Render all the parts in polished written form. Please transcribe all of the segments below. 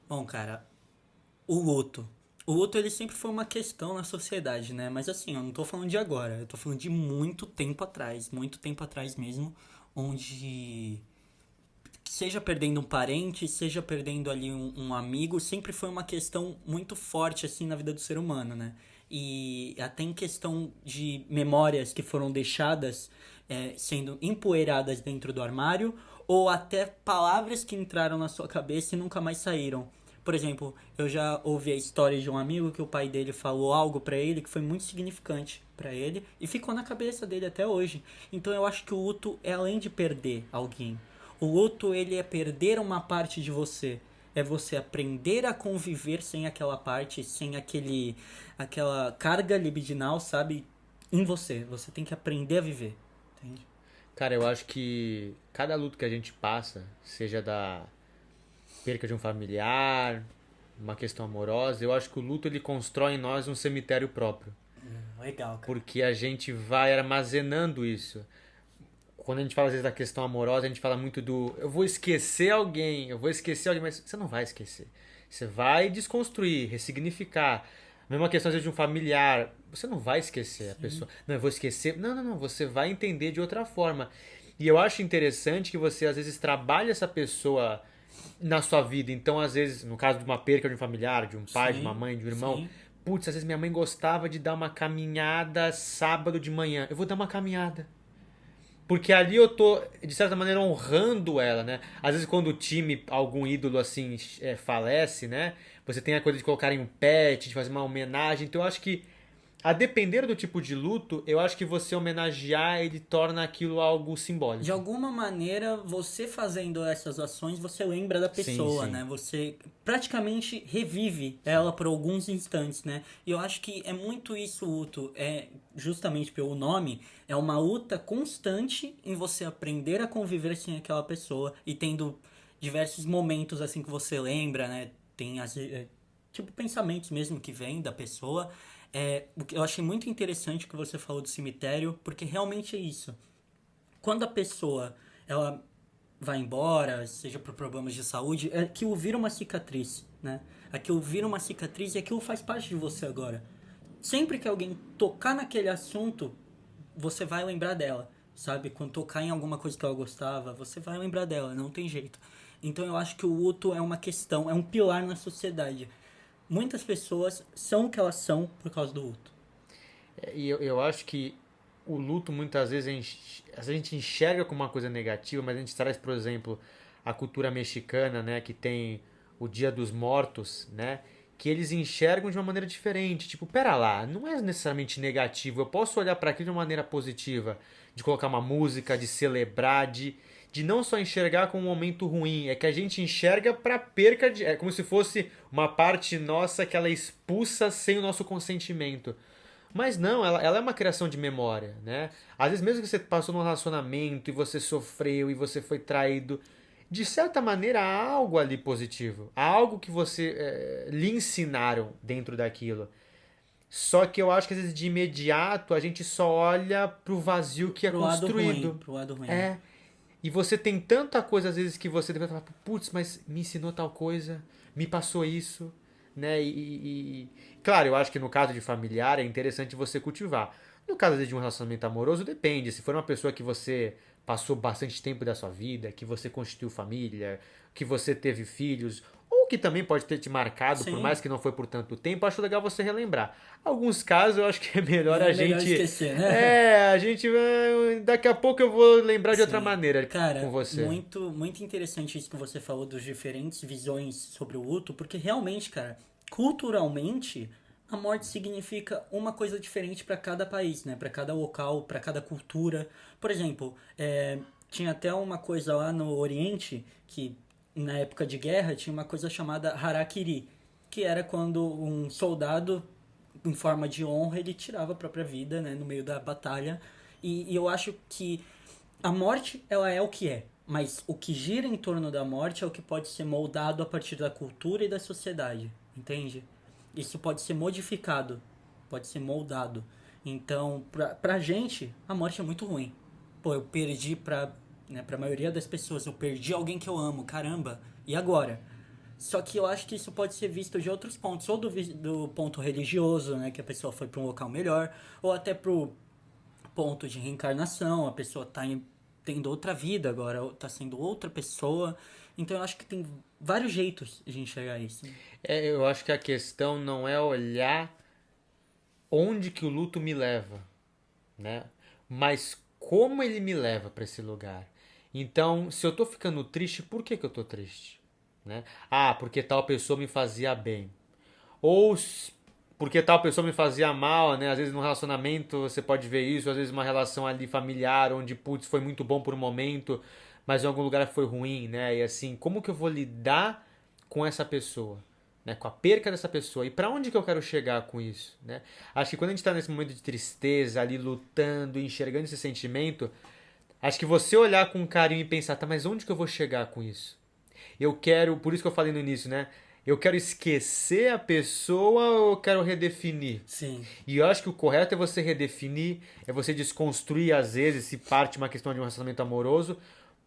Bom, cara, o luto. O luto ele sempre foi uma questão na sociedade, né? Mas assim, eu não tô falando de agora, eu tô falando de muito tempo atrás mesmo, onde seja perdendo um parente, seja perdendo ali um amigo, sempre foi uma questão muito forte assim na vida do ser humano, né? E até em questão de memórias que foram deixadas sendo empoeiradas dentro do armário, ou até palavras que entraram na sua cabeça e nunca mais saíram. Por exemplo, eu já ouvi a história de um amigo que o pai dele falou algo pra ele que foi muito significante pra ele e ficou na cabeça dele até hoje. Então eu acho que o luto é além de perder alguém. O luto, ele é perder uma parte de você. É você aprender a conviver sem aquela parte, sem aquela carga libidinal, sabe? Em você. Você tem que aprender a viver. Entende? Cara, eu acho que cada luto que a gente passa, seja da perca de um familiar, uma questão amorosa, eu acho que o luto ele constrói em nós um cemitério próprio, Legal, cara. porque a gente vai armazenando isso. Quando a gente fala às vezes da questão amorosa, a gente fala muito do eu vou esquecer alguém, mas você não vai esquecer. Você vai desconstruir, ressignificar. Mesma questão às vezes de um familiar, você não vai esquecer a Sim. pessoa. Não, eu vou esquecer. Não, não, não, você vai entender de outra forma. E eu acho interessante que você às vezes trabalhe essa pessoa na sua vida. Então, às vezes, no caso de uma perca de um familiar, de um pai, de uma Sim. mãe, de um irmão, Sim. putz, às vezes minha mãe gostava de dar uma caminhada sábado de manhã. Eu vou dar uma caminhada. Porque ali eu tô, de certa maneira, honrando ela, né? Às vezes quando o time, algum ídolo assim, falece, né? Você tem a coisa de colocar em um pet, de fazer uma homenagem. Então eu acho que, a depender do tipo de luto, eu acho que você homenagear, ele torna aquilo algo De simbólico. alguma maneira, você fazendo essas ações, você lembra da Sim, pessoa, sim. né? Você praticamente revive ela por alguns instantes, né? E eu acho que é muito isso, Uto. É justamente pelo nome, é uma luta constante em você aprender a conviver sem aquela pessoa e tendo diversos momentos assim que você lembra, né? Tem tipo pensamentos mesmo que vêm da pessoa. O que eu achei muito interessante que você falou do cemitério, porque realmente é isso quando a pessoa ela vai embora, seja por problemas de saúde, é aquilo vira uma cicatriz, né? Aquilo vira uma cicatriz e aquilo faz parte de você agora. Sempre que alguém tocar naquele assunto, você vai lembrar dela, sabe? Quando tocar em alguma coisa que ela gostava, você vai lembrar dela, não tem jeito. Então eu acho que o luto é uma questão, é um pilar na sociedade. Muitas pessoas são o que elas são por causa do luto. E eu acho que o luto muitas vezes a gente enxerga como uma coisa negativa, mas a gente traz, por exemplo, a cultura mexicana, né, que tem o Dia dos Mortos, né, que eles enxergam de uma maneira diferente. Tipo, pera lá, não é necessariamente negativo. Eu posso olhar para aquilo de uma maneira positiva, de colocar uma música, de celebrar, de não só enxergar como um momento ruim, é que a gente enxerga para perca de, é como se fosse uma parte nossa que ela é expulsa sem o nosso consentimento. Mas não, ela é uma criação de memória, né? Às vezes, mesmo que você passou num relacionamento e você sofreu e você foi traído, de certa maneira há algo ali positivo. Há algo que você lhe ensinaram dentro daquilo. Só que eu acho que às vezes de imediato a gente só olha pro vazio que é Pro lado ruim, construído. pro lado ruim. É. E você tem tanta coisa às vezes que você deve falar, putz, mas me ensinou tal coisa, me passou isso, né? Claro, eu acho que no caso de familiar é interessante você cultivar. No caso às vezes, de um relacionamento amoroso, depende. Se for uma pessoa que você passou bastante tempo da sua vida, que você constituiu família, que você teve filhos, ou que também pode ter te marcado, por Sim, mais que não foi por tanto tempo, acho legal você relembrar. Alguns casos eu acho que é melhor a é melhor gente. esquecer, né? É, a gente. Daqui a pouco eu vou lembrar de outra Sim. maneira com Cara, você. muito interessante isso que você falou dos diferentes visões sobre o luto, porque realmente, cara, culturalmente, a morte significa uma coisa diferente para cada país, né? Para cada local, para cada cultura. Por exemplo, tinha até uma coisa lá no Oriente que na época de guerra tinha uma coisa chamada harakiri, que era quando um soldado em forma de honra ele tirava a própria vida, né, no meio da batalha. E eu acho que a morte, ela é o que é, mas o que gira em torno da morte é o que pode ser moldado a partir da cultura e da sociedade, entende? Isso pode ser modificado, pode ser moldado. Então, pra gente, a morte é muito ruim. Pô, eu perdi pra maioria das pessoas, eu perdi alguém que eu amo, caramba. E agora? Só que eu acho que isso pode ser visto de outros pontos, ou do ponto religioso, né, que a pessoa foi para um local melhor, ou até pro ponto de reencarnação, a pessoa tá tendo outra vida agora, tá sendo outra pessoa. Então eu acho que tem vários jeitos de enxergar isso. Eu acho que a questão não é olhar onde que o luto me leva, né? Mas como ele me leva para esse lugar. Então, se eu tô ficando triste, por que que eu tô triste? Né? Ah, porque tal pessoa me fazia bem. Ou porque tal pessoa me fazia mal, né? Às vezes num relacionamento você pode ver isso, às vezes uma relação ali familiar onde, putz, foi muito bom por um momento, mas em algum lugar foi ruim, né? E assim, como que eu vou lidar com essa pessoa? Né, com a perca dessa pessoa. E para onde que eu quero chegar com isso? Né? Acho que quando a gente está nesse momento de tristeza, ali lutando, enxergando esse sentimento, acho que você olhar com carinho e pensar, tá, mas onde que eu vou chegar com isso? Eu quero, por isso que eu falei no início, né? Eu quero esquecer a pessoa ou eu quero redefinir? Sim, E eu acho que o correto é você redefinir, é você desconstruir às vezes se parte uma questão de um relacionamento amoroso,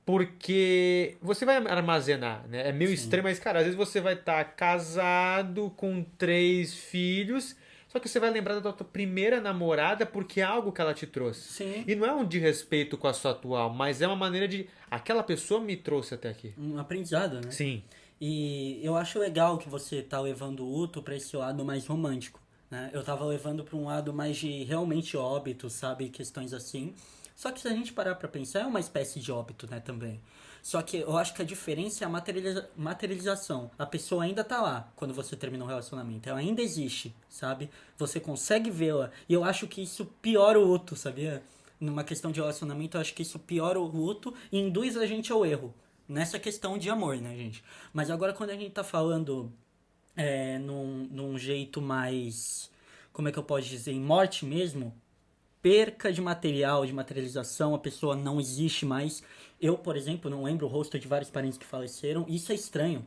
porque você vai armazenar, né? É meio sim, estranho, mas cara, às vezes você vai estar casado com 3 filhos, só que você vai lembrar da tua primeira namorada porque é algo que ela te trouxe. sim, E não é um desrespeito com a sua atual, mas é uma maneira de aquela pessoa me trouxe até aqui. um aprendizado, né? Sim, E eu acho legal que você tá levando o luto para esse lado mais romântico, né? Eu tava levando para um lado mais de realmente óbito, sabe? Questões assim. Só que se a gente parar pra pensar, é uma espécie de óbito, né, também. Só que eu acho que a diferença é a materialização. A pessoa ainda tá lá quando você termina um relacionamento. Ela ainda existe, sabe? Você consegue vê-la. E eu acho que isso piora o luto, sabia? Numa questão de relacionamento, eu acho que isso piora o luto e induz a gente ao erro nessa questão de amor, né, gente? Mas agora quando a gente tá falando num jeito mais, como é que eu posso dizer, em morte mesmo, perca de material, de materialização, a pessoa não existe mais. Eu, por exemplo, não lembro o rosto de vários parentes que faleceram, isso é estranho.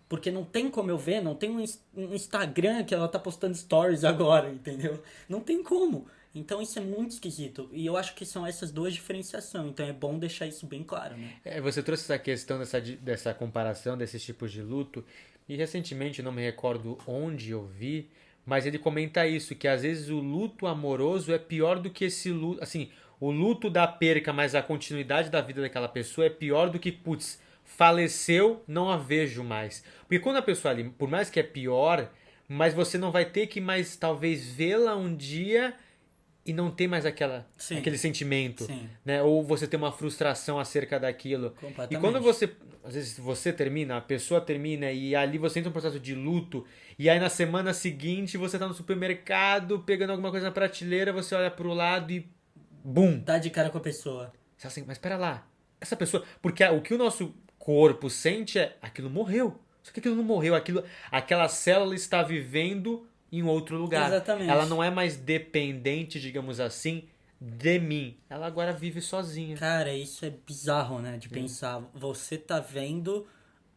Porque não tem como eu ver, não tem um Instagram que ela tá postando stories agora, entendeu? Não tem como. Então isso é muito esquisito. E eu acho que são essas duas diferenciações. Então é bom deixar isso bem claro, né? você trouxe essa questão dessa comparação desses tipos de luto, e recentemente, não me recordo onde eu vi, mas ele comenta isso, que às vezes o luto amoroso é pior do que esse luto, assim, o luto da perca, mas a continuidade da vida daquela pessoa é pior do que, putz, faleceu, não a vejo mais. Porque quando a pessoa ali, por mais que é pior, mas você não vai ter que mais talvez vê-la um dia e não ter mais Sim, aquele sentimento, sim, né? Ou você ter uma frustração acerca daquilo. E quando completamente. você, às vezes você termina, a pessoa termina e ali você entra num processo de luto, e aí na semana seguinte você tá no supermercado pegando alguma coisa na prateleira, você olha pro lado e bum! Dá de cara com a pessoa. Você fala assim, mas espera lá, essa pessoa, porque o que o nosso corpo sente é aquilo morreu. Só que aquilo não morreu, aquela célula está vivendo em outro lugar. Ela Exatamente. não é mais dependente, digamos assim, de mim. Ela agora vive sozinha. Cara, isso é bizarro, né? De pensar. Você tá vendo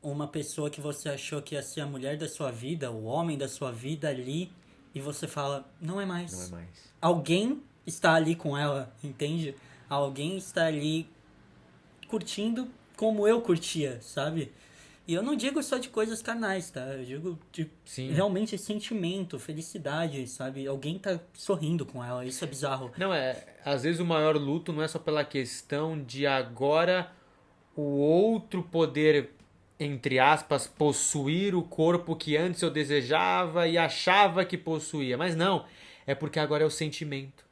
uma pessoa que você achou que ia ser a mulher da sua vida, o homem da sua vida ali, e você fala, não é Não é mais. mais. Alguém está ali com ela, entende? Alguém está ali curtindo como eu curtia, sabe? E eu não digo só de coisas carnais, tá? Eu digo de Sim. realmente sentimento, felicidade, sabe? Alguém tá sorrindo com ela, isso é bizarro. Não é, às vezes o maior luto não é só pela questão de agora o outro poder, entre aspas, possuir o corpo que antes eu desejava e achava que possuía. Mas não, é porque agora é o sentimento.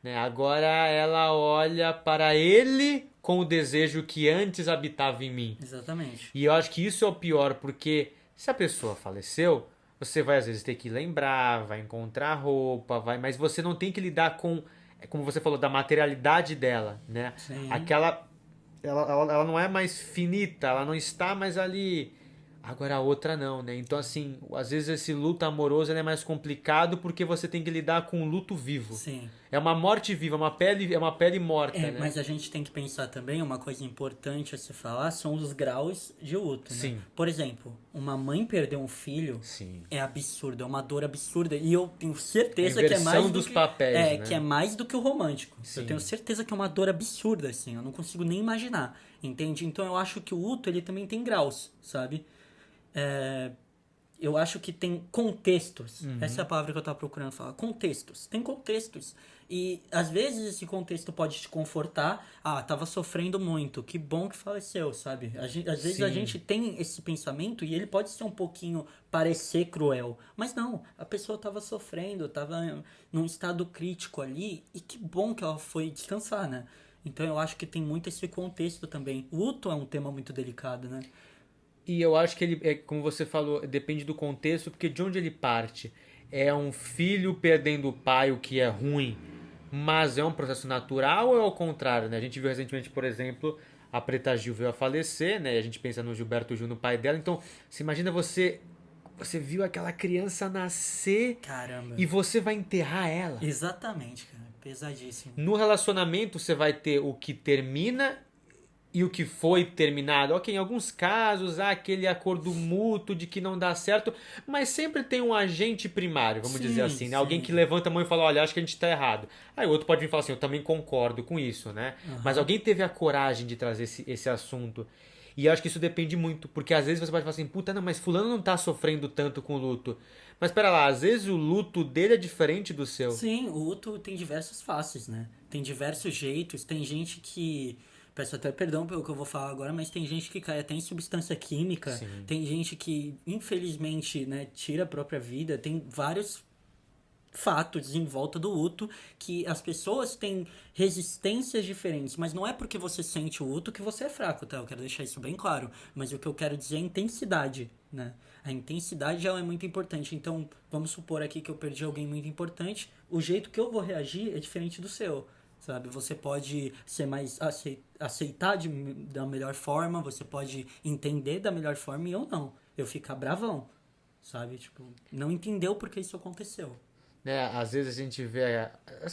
Né? Agora ela olha para ele com o desejo que antes habitava em mim. Exatamente. E eu acho que isso é o pior, porque se a pessoa faleceu, você vai às vezes ter que lembrar, vai encontrar roupa, vai, mas você não tem que lidar com, como você falou, da materialidade dela, né? Sim. Aquela ela não é mais finita, ela não está mais ali. Agora a outra não, né? Então, assim, às vezes esse luto amoroso ele é mais complicado porque você tem que lidar com um luto vivo. Sim. É uma morte viva, é uma pele morta, É, né? mas a gente tem que pensar também, uma coisa importante a se falar, são os graus de luto, né? Sim, Por exemplo, uma mãe perder um filho sim. é absurdo, é uma dor absurda. E eu tenho A certeza que é inversão mais do dos que. papéis, É, que é né? mais do que o romântico. Eu tenho Sim. certeza que é uma dor absurda, assim. Eu não consigo nem imaginar. Entende? Então eu acho que o luto, ele também tem graus, sabe? Eu acho que tem contextos. Essa é a Uhum. palavra que eu tava procurando falar. Contextos. Tem contextos. E às vezes esse contexto pode te confortar. Ah, tava sofrendo muito. Que bom que faleceu, sabe? Às vezes a Sim. gente tem esse pensamento e ele pode ser um pouquinho parecer cruel. Mas não, a pessoa tava sofrendo, tava num estado crítico ali. E que bom que ela foi descansar, né? Então eu acho que tem muito esse contexto também. Luto é um tema muito delicado, né? E eu acho que ele, como você falou, depende do contexto, porque de onde ele parte? É um filho perdendo o pai, o que é ruim, mas é um processo natural ou é ao contrário, né? A gente viu recentemente, por exemplo, a Preta Gil veio a falecer, né? E a gente pensa no Gilberto Gil, no pai dela. Então, você imagina você viu aquela criança nascer Caramba. e você vai enterrar ela. Exatamente, cara. Pesadíssimo. No relacionamento você vai ter o que termina e o que foi terminado. Ok, em alguns casos há aquele acordo mútuo de que não dá certo, mas sempre tem um agente primário, vamos dizer Sim, assim, né? Alguém que sim. levanta a mão e fala, olha, acho que a gente está errado. Aí o outro pode vir e falar assim, eu também concordo com isso, né? Mas Aham. alguém teve a coragem de trazer esse assunto. E eu acho que isso depende muito, porque às vezes você pode falar assim, puta, não, mas fulano não tá sofrendo tanto com o luto. Mas pera lá, às vezes o luto dele é diferente do seu. Sim, o luto tem diversas faces, né? Tem diversos jeitos. Tem gente que. Peço até perdão pelo que eu vou falar agora, mas tem gente que cai até em substância química. Sim. Tem gente que, infelizmente, né, tira a própria vida. Tem vários fatos em volta do luto que as pessoas têm resistências diferentes, mas não é porque você sente o luto que você é fraco, tá? Eu quero deixar isso bem claro, mas o que eu quero dizer é a intensidade, né? A intensidade ela é muito importante. Então, vamos supor aqui que eu perdi alguém muito importante, o jeito que eu vou reagir é diferente do seu. Sabe, você pode ser mais aceitar da melhor forma, você pode entender da melhor forma e eu não. Eu ficar bravão, sabe? Tipo, não entendeu porque isso aconteceu. Né? Às vezes a gente vê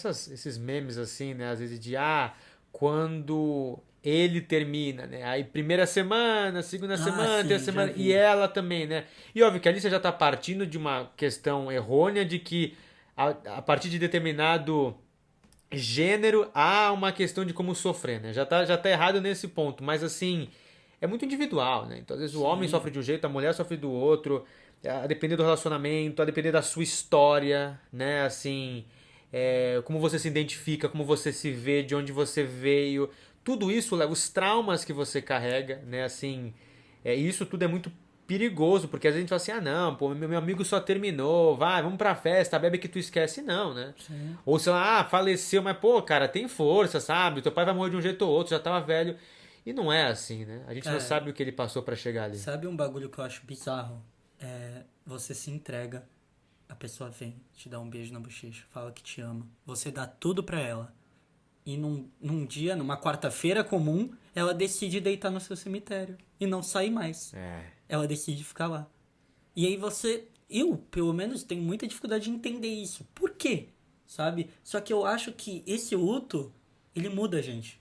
esses memes assim, né? Às vezes de quando ele termina, né? Aí primeira semana, segunda Ah, semana, terceira sim, já semana e vi. ela também, né? E óbvio que ali você já está partindo de uma questão errônea de que a partir de determinado gênero há uma questão de como sofrer, né? Já tá errado nesse ponto, mas assim, é muito individual, né? Então, às vezes o homem Sim. sofre de um jeito, a mulher sofre do outro, a depender do relacionamento, a depender da sua história, né? Assim, como você se identifica, como você se vê, de onde você veio, tudo isso leva os traumas que você carrega, né? Assim, isso tudo é muito perigoso, porque às vezes a gente fala assim, não, pô, meu amigo só terminou, vai, vamos pra festa, bebe que tu esquece, não, né? Sim. Ou sei lá, faleceu, mas pô, cara, tem força, sabe? Teu pai vai morrer de um jeito ou outro, já tava velho. E não é assim, né? A gente não Cara, sabe o que ele passou pra chegar ali. sabe um bagulho que eu acho bizarro? É, você se entrega, a pessoa vem, te dá um beijo na bochecha, fala que te ama. Você dá tudo pra ela. E num dia, numa quarta-feira comum, ela decide deitar no seu cemitério e não sair mais. É. Ela decide ficar lá. E aí você, eu, pelo menos, tenho muita dificuldade de entender isso. Por quê? Sabe? Só que eu acho que esse luto, ele muda a gente.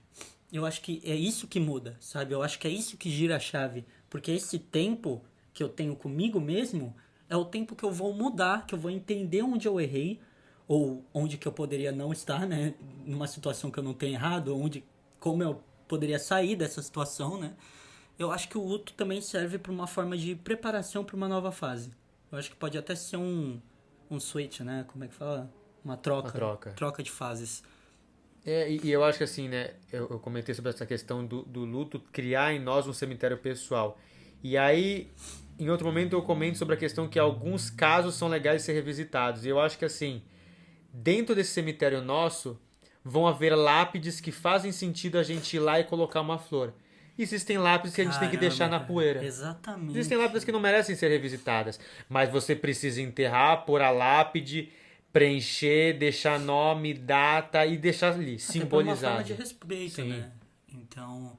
Eu acho que é isso que muda, sabe? Eu acho que é isso que gira a chave. Porque esse tempo que eu tenho comigo mesmo é o tempo que eu vou mudar, que eu vou entender onde eu errei, ou onde que eu poderia não estar, né? Numa situação que eu não tenho errado, onde, como eu poderia sair dessa situação, né? Eu acho que o luto também serve para uma forma de preparação para uma nova fase. Eu acho que pode até ser um switch, né? Como é que fala? Uma Uma troca. troca. Troca de fases. E eu acho que assim, né? Eu comentei sobre essa questão do luto criar em nós um cemitério pessoal. E aí, em outro momento, eu comento sobre a questão que alguns casos são legais de ser revisitados. E eu acho que assim, dentro desse cemitério nosso, vão haver lápides que fazem sentido a gente ir lá e colocar uma flor. Existem lápides que a gente tem que deixar Caramba, na cara. poeira. Existem lápides Exatamente. que não merecem ser revisitadas, mas você precisa enterrar, pôr a lápide, preencher, deixar nome, data e deixar ali, Até por uma forma de simbolizado. respeito, Sim. né? Então,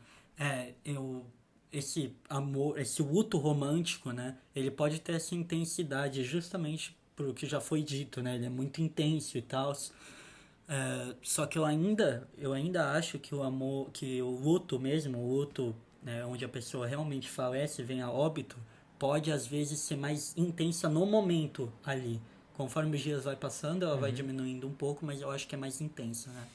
eu esse amor, esse luto romântico, né? Ele pode ter essa intensidade justamente por que já foi dito, né? Ele é muito intenso e tal. Só que eu ainda acho que o amor, que o luto mesmo, o luto, né, onde a pessoa realmente falece, vem a óbito, pode às vezes ser mais intensa no momento ali. Conforme os dias vai passando, ela vai Uhum. diminuindo um pouco, mas eu acho que é mais intensa, né?